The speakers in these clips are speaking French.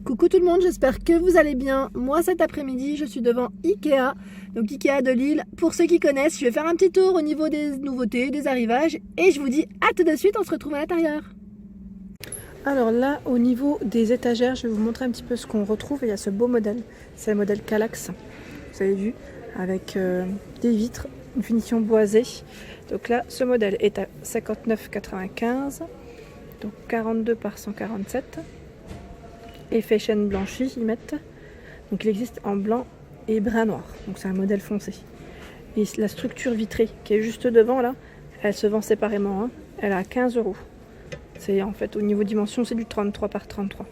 Coucou tout le monde, j'espère que vous allez bien. Moi cet après-midi je suis devant Ikea, donc Ikea de Lille. Pour ceux qui connaissent, je vais faire un petit tour au niveau des nouveautés, des arrivages et je vous dis à tout de suite, on se retrouve à l'intérieur. Alors là au niveau des étagères, je vais vous montrer un petit peu ce qu'on retrouve. Il y a ce beau modèle, c'est le modèle Kallax, vous avez vu, avec des vitres, une finition boisée. Donc là ce modèle est à 59,95, donc 42 par 147. Effet chaîne blanchie, ils mettent. Donc il existe en blanc et brun noir. Donc c'est un modèle foncé. Et la structure vitrée qui est juste devant là, elle se vend séparément. Hein. Elle est à 15 €. C'est en fait au niveau dimension, c'est du 33 par 33.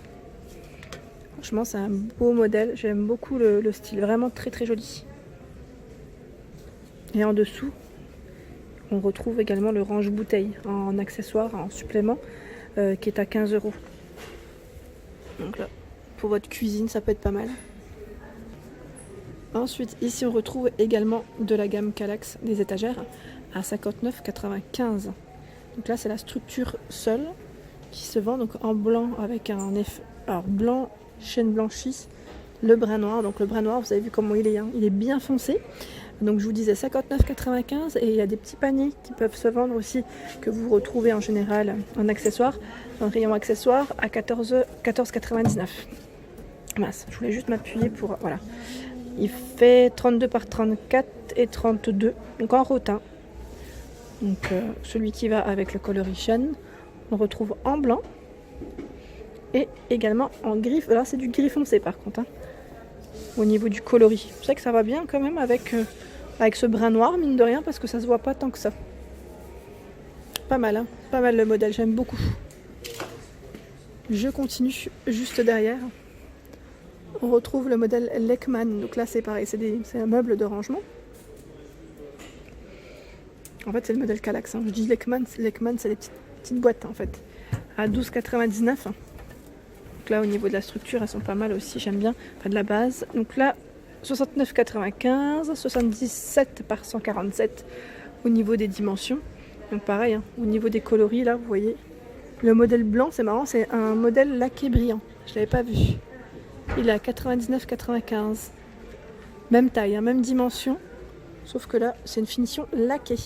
Franchement, c'est un beau modèle. J'aime beaucoup le style, vraiment très très joli. Et en dessous, on retrouve également le range bouteille en accessoire, en supplément, qui est à 15 €. Donc là, pour votre cuisine, ça peut être pas mal. Ensuite, ici, on retrouve également de la gamme Kallax, des étagères, à 59,95. Donc là, c'est la structure seule qui se vend donc en blanc avec un effet. Alors, blanc, chaîne blanchie, le brun noir. Donc le brun noir, vous avez vu comment il est, hein, il est bien foncé. Donc je vous disais 59,95 et il y a des petits paniers qui peuvent se vendre aussi, que vous retrouvez en général en accessoires, dans le rayon accessoires à 14,99. Mince, je voulais juste m'appuyer pour... Voilà. Il fait 32 par 34 et 32, donc en rotin. Donc celui qui va avec le coloris chaîne, on retrouve en blanc et également en gris. Là c'est du gris foncé par contre, hein, au niveau du coloris. C'est vrai que ça va bien quand même avec ce brun noir, mine de rien, parce que ça se voit pas tant que ça. Pas mal, hein, pas mal le modèle, j'aime beaucoup. Je continue juste derrière. On retrouve le modèle Lekman. Donc là c'est pareil, c'est un meuble de rangement. En fait c'est le modèle Kallax, hein. Je dis Lekman c'est les petites boîtes en fait. À 12,99. Donc là au niveau de la structure elles sont pas mal aussi, j'aime bien. Enfin de la base. Donc là 69,95, 77 par 147 au niveau des dimensions. Donc pareil, hein, au niveau des coloris là vous voyez. Le modèle blanc c'est marrant, c'est un modèle laqué brillant. Je l'avais pas vu. Il est à 99,95. Même taille, hein, même dimension. Sauf que là, c'est une finition laquée.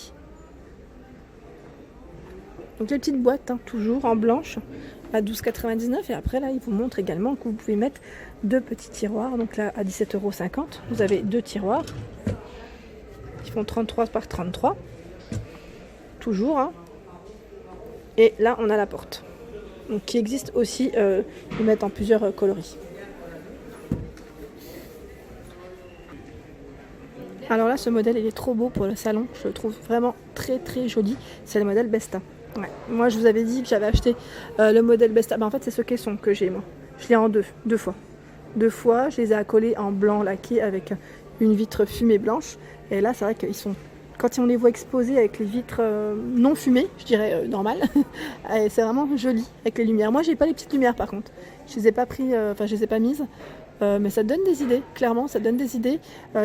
Donc les petites boîtes, hein, toujours en blanche, à 12,99. Et après, là, il vous montre également que vous pouvez mettre deux petits tiroirs. Donc là, à 17,50 €, vous avez deux tiroirs. Qui font 33 par 33. Toujours. Hein. Et là, on a la porte. Donc qui existe aussi, ils mettent en plusieurs coloris. Alors là, ce modèle, il est trop beau pour le salon. Je le trouve vraiment très très joli. C'est le modèle Besta. Ouais. Moi, je vous avais dit que j'avais acheté le modèle Besta. En fait, c'est ce caisson que j'ai, moi. Je l'ai en deux fois. Deux fois, je les ai accolés en blanc laqué avec une vitre fumée blanche. Et là, c'est vrai qu'ils sont... Quand on les voit exposés avec les vitres non fumées, je dirais normales, c'est vraiment joli avec les lumières. Moi, j'ai pas les petites lumières par contre. Je les ai pas pris, je les ai pas mises. Mais ça donne des idées, clairement, ça donne des idées.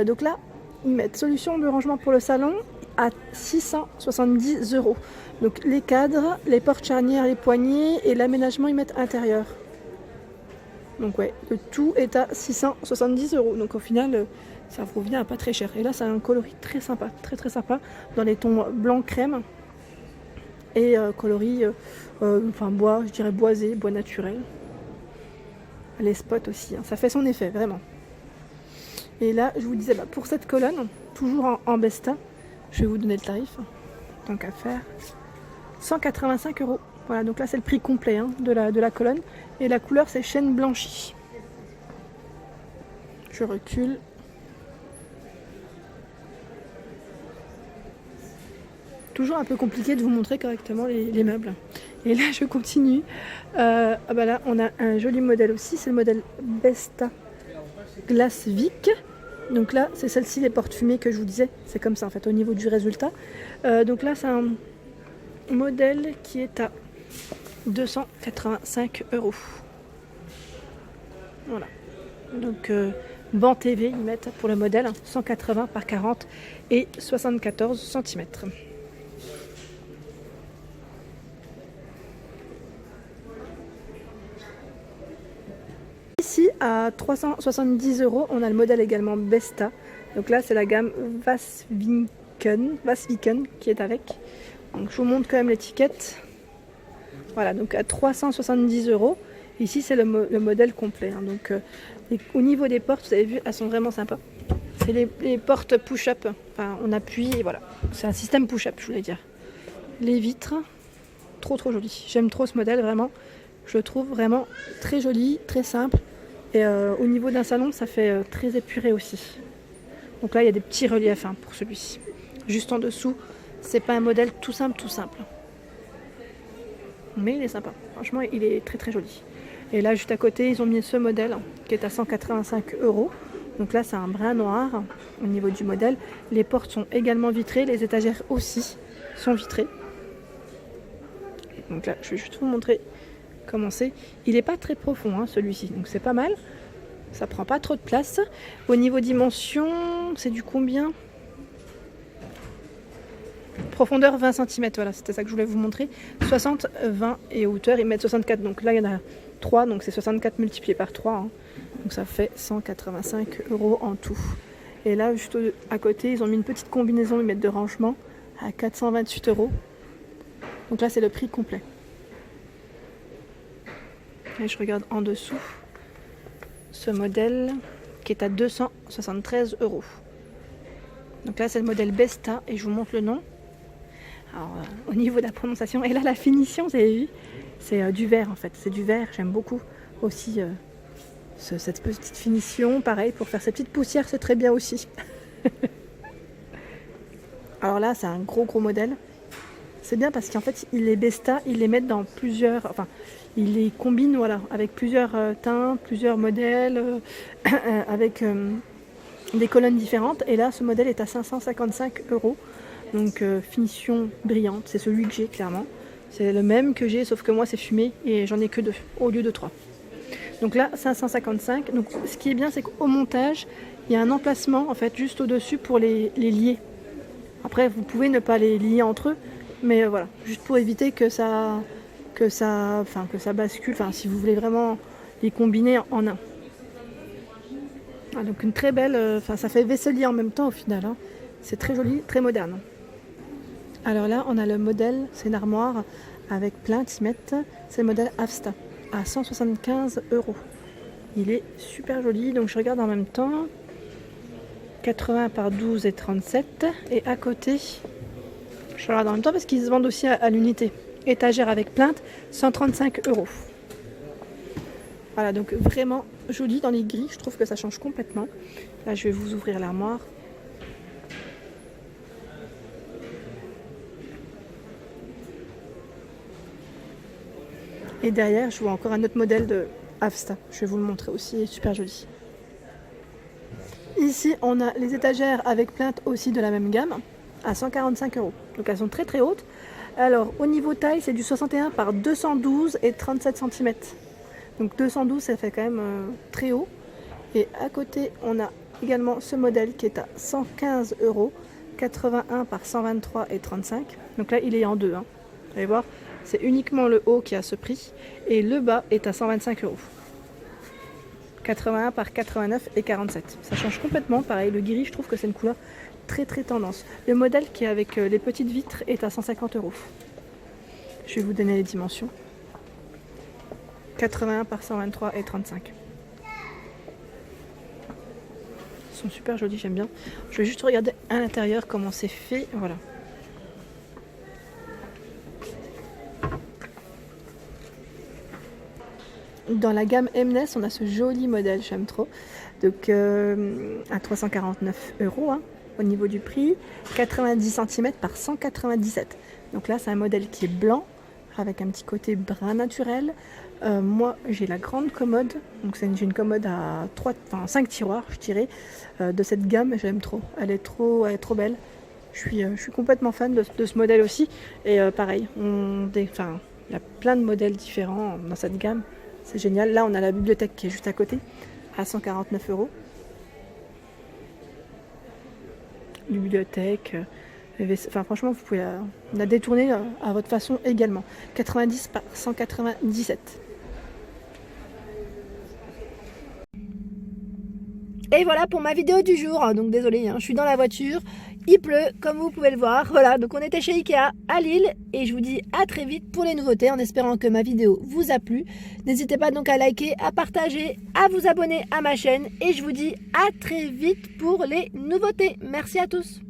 Donc là, ils mettent solution de rangement pour le salon à 670 €. Donc les cadres, les portes charnières, les poignées et l'aménagement, ils mettent intérieur. Donc ouais, le tout est à 670 €. Donc au final, ça vous revient à pas très cher. Et là, c'est un coloris très sympa, très très sympa, dans les tons blanc crème et coloris, bois, je dirais boisé, bois naturel. Les spots aussi, hein, ça fait son effet, vraiment. Et là, je vous disais, pour cette colonne, toujours en Besta, je vais vous donner le tarif, tant qu'à faire, 185 €. Voilà, donc là, c'est le prix complet, hein, de la colonne. Et la couleur, c'est chêne blanchi. Je recule. Toujours un peu compliqué de vous montrer correctement les meubles. Et là, je continue. Là, on a un joli modèle aussi, c'est le modèle Besta Glace Vic. Donc là, c'est celle-ci, les portes fumées que je vous disais. C'est comme ça en fait au niveau du résultat. Donc là, c'est un modèle qui est à 285 €. Voilà. Donc banc TV, ils mettent pour le modèle 180 par 40 et 74 cm. Ici, à 370 €, on a le modèle également Besta. Donc là, c'est la gamme Vasviken qui est avec. Donc je vous montre quand même l'étiquette. Voilà, donc à 370 €. Ici, c'est le modèle complet. Hein. Donc au niveau des portes, vous avez vu, elles sont vraiment sympas. C'est les portes push-up. Enfin, on appuie et voilà. C'est un système push-up, je voulais dire. Les vitres, trop joli. J'aime trop ce modèle, vraiment. Je le trouve vraiment très joli, très simple. Et au niveau d'un salon, ça fait très épuré aussi. Donc là, il y a des petits reliefs hein, pour celui-ci. Juste en dessous, c'est pas un modèle tout simple. Mais il est sympa. Franchement, il est très joli. Et là, juste à côté, ils ont mis ce modèle qui est à 185 €. Donc là, c'est un brun noir au niveau du modèle. Les portes sont également vitrées. Les étagères aussi sont vitrées. Donc là, je vais juste vous montrer comment c'est. Il n'est pas très profond, hein, celui-ci. Donc c'est pas mal. Ça prend pas trop de place. Au niveau dimension, c'est du combien? Profondeur 20 cm, voilà, c'était ça que je voulais vous montrer. 60, 20 et hauteur, ils mettent 64. Donc là, il y en a 3, donc c'est 64 multiplié par 3. Hein. Donc ça fait 185 € en tout. Et là, juste à côté, ils ont mis une petite combinaison, ils mettent de rangement à 428 €. Donc là, c'est le prix complet. Et je regarde en dessous ce modèle qui est à 273 €. Donc là, c'est le modèle Besta et je vous montre le nom. Alors, au niveau de la prononciation, et là, la finition, vous avez vu, c'est du verre en fait. C'est du verre, j'aime beaucoup aussi cette petite finition. Pareil, pour faire ces petites poussières, c'est très bien aussi. Alors là, c'est un gros modèle. C'est bien parce qu'en fait, les Besta, ils les mettent dans plusieurs... Enfin, ils les combinent voilà, avec plusieurs teintes, plusieurs modèles, avec des colonnes différentes. Et là, ce modèle est à 555 €. Donc, finition brillante. C'est celui que j'ai, clairement. C'est le même que j'ai, sauf que moi, c'est fumé et j'en ai que 2 au lieu de 3. Donc là, 555. Donc, ce qui est bien, c'est qu'au montage, il y a un emplacement, en fait, juste au-dessus pour les lier. Après, vous pouvez ne pas les lier entre eux. Mais voilà, juste pour éviter que ça bascule, enfin si vous voulez vraiment les combiner en un. Ah, donc une très belle, ça fait vaisselier en même temps au final. Hein. C'est très joli, très moderne. Alors là, on a le modèle, c'est une armoire avec plein de mettent. C'est le modèle Avsta à 175 €. Il est super joli, donc je regarde en même temps. 80 par 12 et 37. Et à côté, je regarde en même temps parce qu'ils se vendent aussi à l'unité. Étagère avec plainte, 135 €. Voilà, donc vraiment joli dans les gris. Je trouve que ça change complètement. Là, je vais vous ouvrir l'armoire. Et derrière, je vois encore un autre modèle de Avsta. Je vais vous le montrer aussi, il est super joli. Ici, on a les étagères avec plainte aussi de la même gamme à 145 €. Donc elles sont très hautes. Alors au niveau taille, c'est du 61 par 212 et 37 cm. Donc 212, ça fait quand même très haut. Et à côté, on a également ce modèle qui est à 115 €, 81 par 123 et 35. Donc là, il est en deux. Hein. Vous allez voir, c'est uniquement le haut qui a ce prix. Et le bas est à 125 €. 81 par 89 et 47. Ça change complètement. Pareil, le gris, je trouve que c'est une couleur très tendance. Le modèle qui est avec les petites vitres est à 150 €. Je vais vous donner les dimensions. 81 par 123 et 35. Ils sont super jolis, j'aime bien. Je vais juste regarder à l'intérieur comment c'est fait. Voilà. Dans la gamme Mnes, on a ce joli modèle, j'aime trop. Donc à 349 € hein, au niveau du prix. 90 cm par 197. Donc là, c'est un modèle qui est blanc avec un petit côté brun naturel. Moi, j'ai la grande commode. Donc j'ai une commode à 5 tiroirs, je dirais, de cette gamme. J'aime trop. Elle est trop belle. Je suis complètement fan de ce modèle aussi. Et pareil, il y a plein de modèles différents dans cette gamme. C'est génial. Là, on a la bibliothèque qui est juste à côté, à 149 €. Bibliothèque, franchement, vous pouvez la détourner à votre façon également. 90 par 197. Et voilà pour ma vidéo du jour. Donc désolé, je suis dans la voiture, il pleut comme vous pouvez le voir. Voilà, donc on était chez Ikea à Lille et je vous dis à très vite pour les nouveautés en espérant que ma vidéo vous a plu. N'hésitez pas donc à liker, à partager, à vous abonner à ma chaîne et je vous dis à très vite pour les nouveautés. Merci à tous.